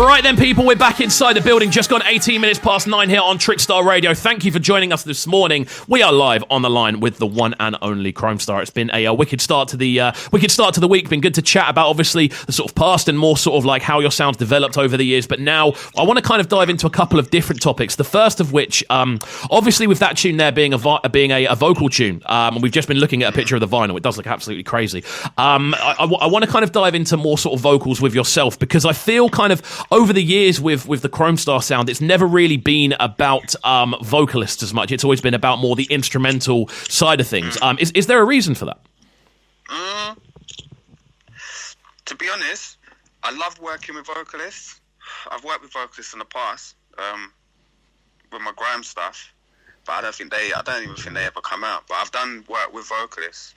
Right then, people, we're back inside the building. Just gone 18 minutes past 9 here on Trickstar Radio. Thank you for joining us this morning. We are live on the line with the one and only Kromestar. It's been a wicked start to the week. Been good to chat about, obviously, the sort of past and more sort of like how your sound's developed over the years. But now I want to kind of dive into a couple of different topics. The first of which, obviously, with that tune there being a vocal tune, and we've just been looking at a picture of the vinyl. It does look absolutely crazy. I want to kind of dive into more sort of vocals with yourself, because I feel kind of over the years with the Kromestar sound, it's never really been about vocalists as much. It's always been about more the instrumental side of things. Is there a reason for that? To be honest, I love working with vocalists. I've worked with vocalists in the past with my grime stuff, but I don't even think they ever come out. But I've done work with vocalists.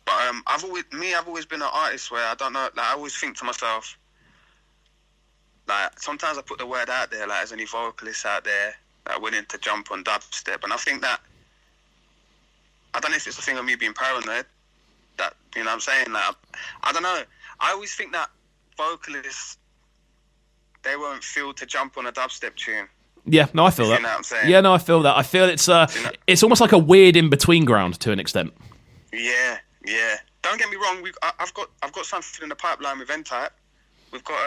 But I've always been an artist where I don't know. Like, I always think to myself, like, sometimes I put the word out there, like, there's any vocalists out there that are willing to jump on dubstep, and I think that, I don't know if it's a thing of me being paranoid, that, you know what I'm saying, like, I don't know, I always think that vocalists, they won't feel to jump on a dubstep tune. Yeah, no, I feel that. You know what I'm saying? Yeah, no, I feel that. I feel it's almost like a weird in-between ground to an extent. Yeah. Don't get me wrong, I've got something in the pipeline with N-Type. We've got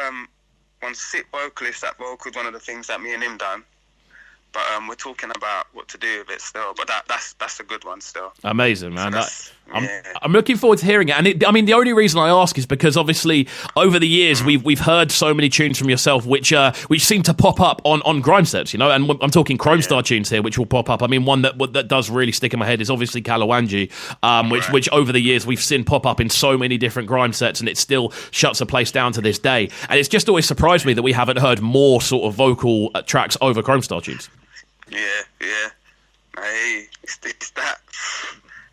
one sick vocalist that vocaled one of the things that me and him done, but we're talking about what to do with it still. But that's a good one still. Amazing, man. So I'm looking forward to hearing it. And the only reason I ask is because obviously over the years we've heard so many tunes from yourself which seem to pop up on grime sets, you know. And I'm talking Kromestar tunes here, which will pop up. I mean, one that does really stick in my head is obviously Kalawanji, which over the years we've seen pop up in so many different grime sets, and it still shuts a place down to this day. And it's just always surprised me that we haven't heard more sort of vocal tracks over Kromestar tunes. Yeah. Hey, it's that.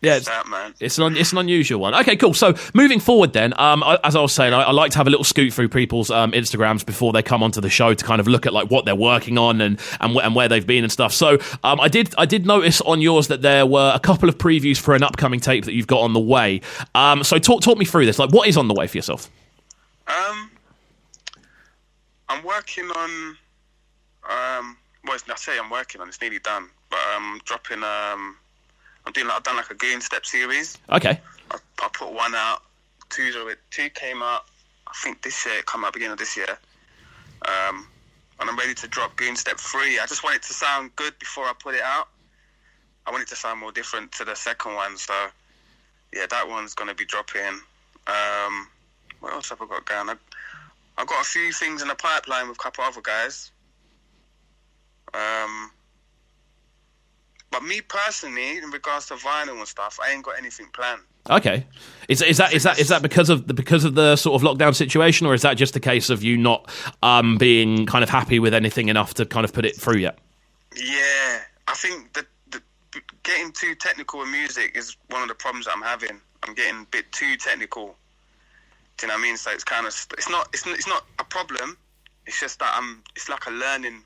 Yeah, it's that, man. It's an unusual one. Okay, cool. So moving forward then, as I was saying, I like to have a little scoot through people's Instagrams before they come onto the show to kind of look at like what they're working on and where they've been and stuff. So I did notice on yours that there were a couple of previews for an upcoming tape that you've got on the way. So talk me through this. Like, what is on the way for yourself? I'm working on I'm working on. It's nearly done, but dropping. I've done like a Dubstep series. Okay. I put one out. Two came out. I think this year. It came out beginning of this year. And I'm ready to drop Dubstep 3. I just want it to sound good before I put it out. I want it to sound more different to the second one. So yeah, that one's gonna be dropping. What else have I got going? I've got a few things in the pipeline with a couple other guys. But me personally, in regards to vinyl and stuff, I ain't got anything planned. Okay, is that because of the sort of lockdown situation, or is that just a case of you not being kind of happy with anything enough to kind of put it through yet? Yeah, I think that getting too technical with music is one of the problems that I'm having. I'm getting a bit too technical. Do you know what I mean? So it's kind of it's not a problem. It's just that it's like a learning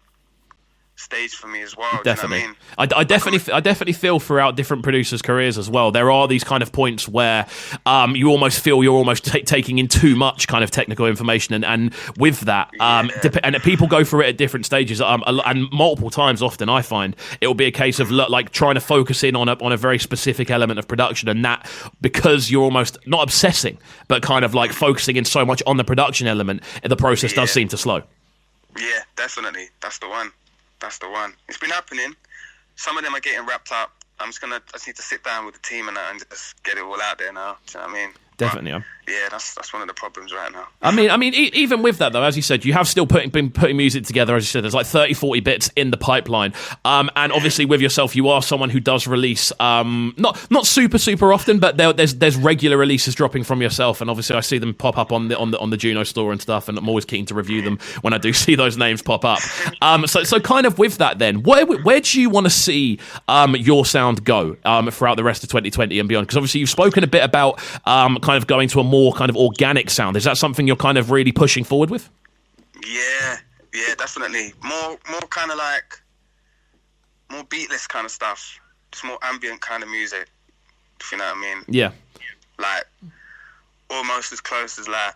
stage for me as well. Definitely. Do you know what I mean? I definitely feel throughout different producers' careers as well, there are these kind of points where you almost feel you're almost taking in too much kind of technical information, and with that, and people go through it at different stages, and multiple times. Often, I find it will be a case of like trying to focus in on a very specific element of production, and that because you're almost not obsessing, but kind of like focusing in so much on the production element, the process does seem to slow. Yeah, definitely. That's the one. It's been happening. Some of them are getting wrapped up. I just need to sit down with the team and just get it all out there now. Do you know what I mean? Definitely. Yeah, that's one of the problems right now. I mean, even with that though, as you said, you have still been putting music together. As you said, there's like 30-40 bits in the pipeline. And obviously, with yourself, you are someone who does release not super often, but there's regular releases dropping from yourself. And obviously, I see them pop up on the Juno store and stuff, and I'm always keen to review them when I do see those names pop up. So kind of with that, then, where do you want to see your sound go throughout the rest of 2020 and beyond? Because obviously, you've spoken a bit about kind of going to a more kind of organic sound. Is that something you're kind of really pushing forward with? Yeah, definitely. More kind of like more beatless kind of stuff. Just more ambient kind of music, if you know what I mean. Yeah. Like almost as close as like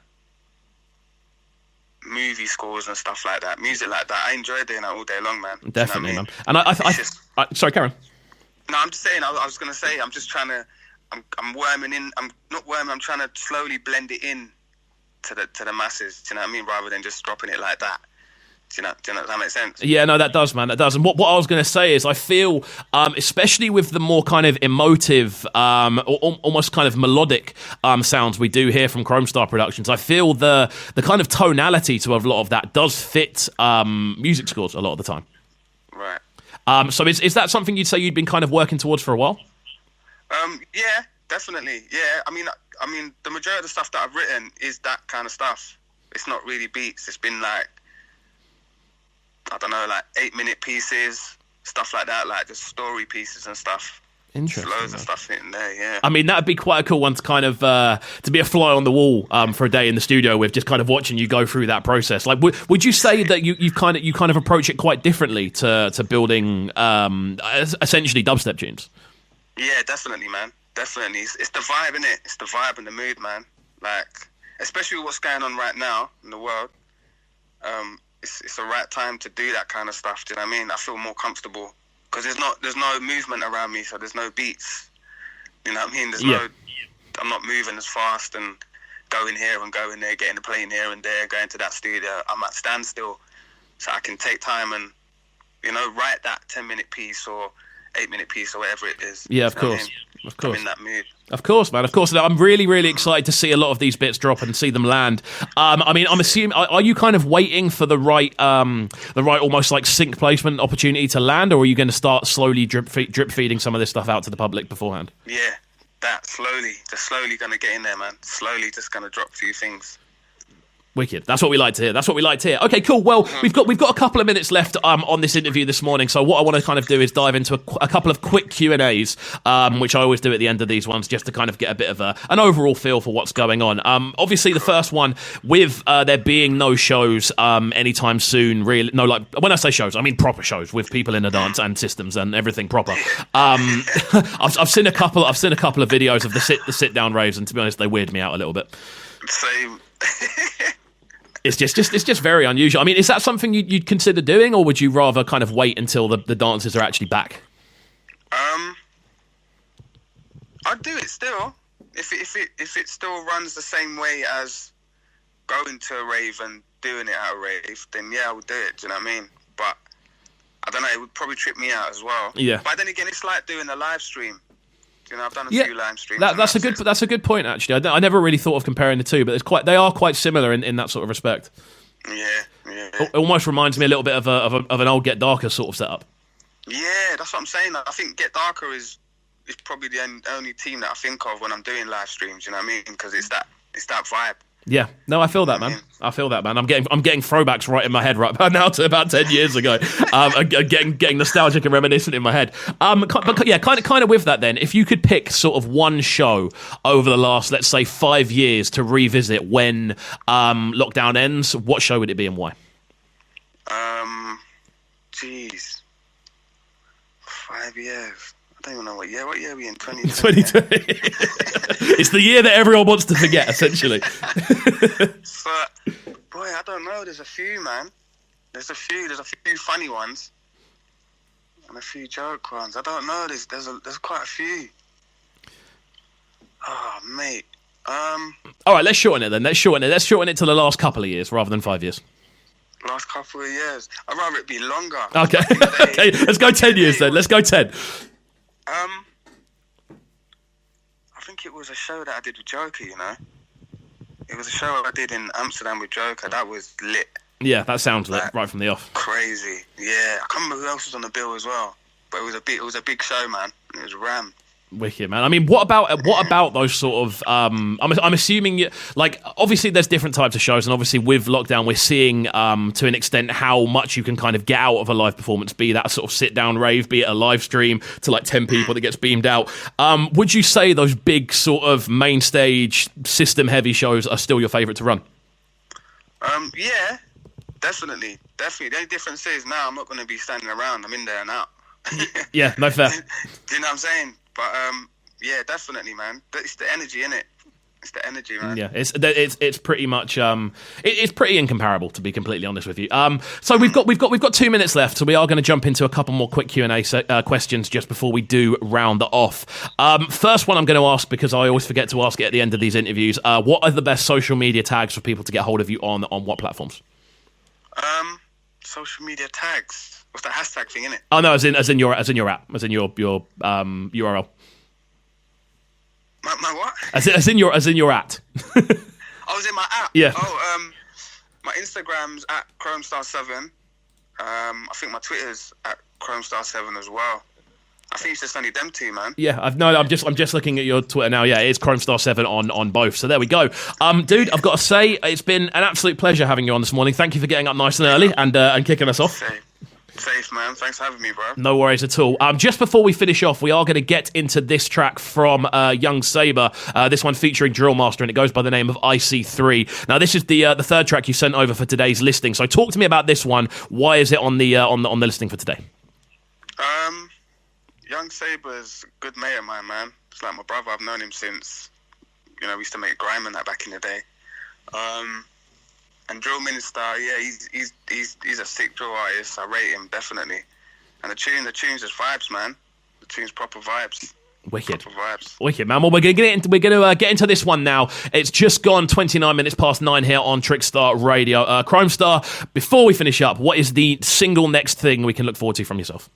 movie scores and stuff like that, music like that. I enjoy doing that all day long, man. Definitely, you know what I mean? man. And sorry, Karen. No, I'm just saying. I was gonna say. I'm just trying to. I'm worming in. I'm not worming. I'm trying to slowly blend it in to the masses. Do you know what I mean? Rather than just dropping it like that. Do you know? Does that make sense? Yeah, no, that does, man. That does. And what I was going to say is, I feel, especially with the more kind of emotive, or almost kind of melodic sounds we do here from Kromestar Productions, I feel the kind of tonality to a lot of that does fit music scores a lot of the time. Right. So is that something you'd say you'd been kind of working towards for a while? Yeah, definitely. Yeah, I mean, the majority of the stuff that I've written is that kind of stuff. It's not really beats. It's been like, I don't know, like 8-minute pieces, stuff like that, like just story pieces and stuff. Interesting. Loads of stuff in there, yeah. I mean, that'd be quite a cool one to kind of to be a fly on the wall for a day in the studio with, just kind of watching you go through that process. Like, would you say that you kind of approach it quite differently to building essentially dubstep tunes? Yeah, definitely, man. Definitely. It's the vibe, innit? It's the vibe and the mood, man. Like, especially with what's going on right now in the world. It's the right time to do that kind of stuff. Do you know what I mean? I feel more comfortable because there's no movement around me, so there's no beats. You know what I mean? I'm not moving as fast and going here and going there, getting the plane here and there, going to that studio. I'm at standstill, so I can take time and, you know, write that 10-minute piece or 8-minute piece or whatever it is. Yeah, of course. Of course. I'm in that mood. Of course, man. Of course. I'm really, really excited to see a lot of these bits drop and see them land. I mean, I'm assuming, are you kind of waiting for the right almost like sync placement opportunity to land, or are you going to start slowly drip feeding some of this stuff out to the public beforehand? Yeah, just slowly going to get in there, man. Slowly just going to drop a few things. Wicked. That's what we like to hear. Okay, cool. Well, we've got a couple of minutes left on this interview this morning. So what I want to kind of do is dive into a couple of quick Q&As, which I always do at the end of these ones, just to kind of get a bit of an overall feel for what's going on. Obviously, the first one, with there being no shows anytime soon, really. No, like when I say shows, I mean proper shows with people in the dance and systems and everything proper. I've seen a couple of videos of the sit down raves, and to be honest, they weird me out a little bit. Same. It's just very unusual. I mean, is that something you'd consider doing, or would you rather kind of wait until the dances are actually back? I'd do it still. If it still runs the same way as going to a rave and doing it at a rave, then yeah, I would do it. Do you know what I mean? But I don't know. It would probably trip me out as well. Yeah. But then again, it's like doing a live stream. You know, I've done a few live streams. That's a good point, actually. I never really thought of comparing the two, but they are quite similar in that sort of respect. Yeah. It almost reminds me a little bit of an old Get Darker sort of setup. Yeah, that's what I'm saying. I think Get Darker is probably the only team that I think of when I'm doing live streams. You know what I mean? Because it's that vibe. Yeah, no, I feel that, man. I feel that, man. I'm getting throwbacks right in my head right now to about 10 years ago. Getting nostalgic and reminiscent in my head. But yeah, kind of with that then, if you could pick sort of one show over the last, let's say, 5 years to revisit when lockdown ends, what show would it be and why? Jeez. 5 years. I don't even know what year are we in? 2020. It's the year that everyone wants to forget, essentially. So, boy, I don't know. There's a few, man. There's a few funny ones and a few joke ones. I don't know. There's quite a few. Oh, mate. All right, let's shorten it then. Let's shorten it to the last couple of years rather than 5 years. Last couple of years. I'd rather it be longer. Okay. Okay. Let's go 10 years then. Let's go 10. I think it was a show that I did with Joker, you know. It was a show I did in Amsterdam with Joker. That was lit. Yeah, that sounds lit right from the off. Crazy. Yeah, I can't remember who else was on the bill as well. But it was a big show, man. It was ram. Wicked, man. I mean, what about those sort of? I'm assuming, like, obviously there's different types of shows, and obviously with lockdown we're seeing to an extent how much you can kind of get out of a live performance. Be that a sort of sit down rave, be it a live stream to like 10 people that gets beamed out. Would you say those big sort of main stage system heavy shows are still your favourite to run? Yeah, definitely. The only difference is now I'm not going to be standing around. I'm in there and out. Yeah, no fair. Do you know what I'm saying? But yeah, definitely, man. It's the energy, innit? It's the energy, man. Yeah, it's pretty much it's pretty incomparable, to be completely honest with you. So we've got 2 minutes left, so we are going to jump into a couple more quick Q&A questions just before we do round it off. First one I'm going to ask, because I always forget to ask it at the end of these interviews. What are the best social media tags for people to get hold of you on what platforms? Social media tags. What's that hashtag thing, innit? Oh no, as in your app, as in your URL. My what? As in your at. Oh, is it my app? Yeah. Oh, my Instagram's at Kromestar7. I think my Twitter's at Kromestar7 as well. I think it's just only them two, man. Yeah, I'm just looking at your Twitter now. Yeah, it's Kromestar7 on both. So there we go. Dude, I've got to say, it's been an absolute pleasure having you on this morning. Thank you for getting up nice and early and kicking us off. Safe, man. Thanks for having me, bro. No worries at all. Just before we finish off, we are going to get into this track from Young Saber. This one featuring Drillmaster, and it goes by the name of IC3. Now, this is the third track you sent over for today's listing. So, talk to me about this one. Why is it on the listing for today? Young Saber's a good mate of mine, man. It's like my brother. I've known him since, we used to make grime and that back in the day. And Drill Minister, yeah, he's a sick drill artist. I rate him, definitely. And the tune's just vibes, man. The tune's proper vibes. Wicked. Proper vibes. Wicked, man. Well, we're going to get into this one now. It's just gone 29 minutes past 9 here on Trickstar Radio. Kromestar, before we finish up, what is the single next thing we can look forward to from yourself?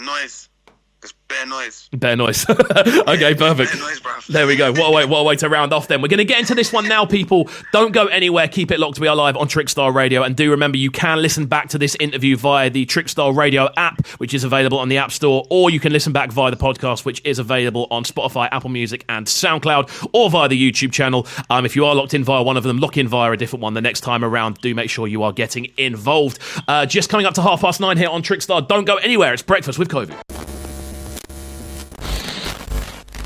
Noise. Just bare noise. Bare noise. Okay, perfect. Bare noise, bro. There we go. What a way to round off then. We're going to get into this one now, people. Don't go anywhere. Keep it locked. We are live on Trickstar Radio. And do remember, you can listen back to this interview via the Trickstar Radio app, which is available on the App Store, or you can listen back via the podcast, which is available on Spotify, Apple Music, and SoundCloud, or via the YouTube channel. If you are locked in via one of them, lock in via a different one the next time around. Do make sure you are getting involved. Just coming up to 9:30 here on Trickstar. Don't go anywhere. It's Breakfast with COVID.